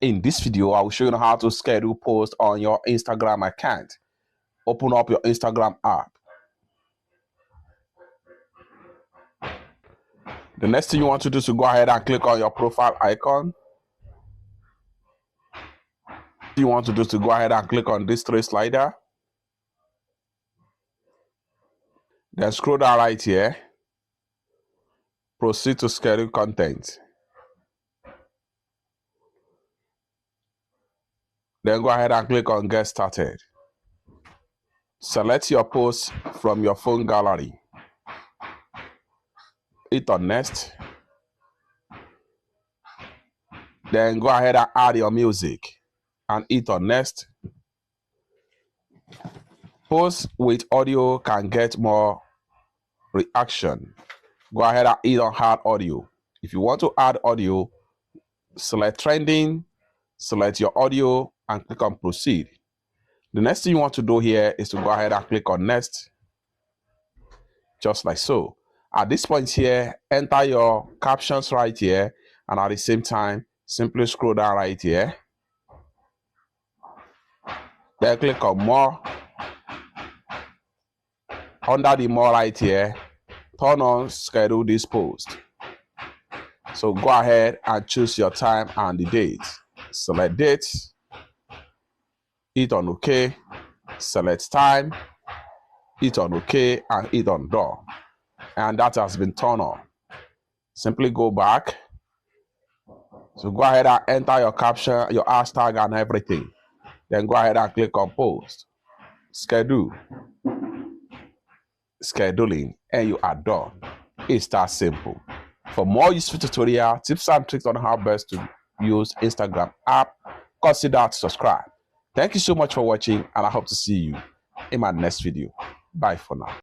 In this video, I will show you how to schedule posts on your Instagram account. Open up your Instagram app. The next thing you want to do is to go ahead and click on your profile icon. You want to do is to go ahead and click on this three slider. Then scroll down right here. Proceed to schedule content. Then go ahead and click on get started. Select your post from your phone gallery. Hit on next. Then go ahead and add your music and hit on next. Posts with audio can get more reaction. Go ahead and hit on add audio. If you want to add audio, select trending, select your audio and click on proceed. The next thing you want to do here is to go ahead and click on next, just like so. At this point here, enter your captions right here, and at the same time, simply scroll down right here. Then click on more. Under the more right here, turn on schedule this post. So go ahead and choose your time and the date. Select date, hit on OK, select time, hit on OK, and hit on done. And that has been turned on. Simply go back. So go ahead and enter your caption, your hashtag and everything. Then go ahead and click on post, schedule, scheduling, and you are done. It's that simple. For more useful tutorial, tips and tricks on how best to use Instagram app, consider to subscribe. Thank you so much for watching, and I hope to see you in my next video. Bye for now.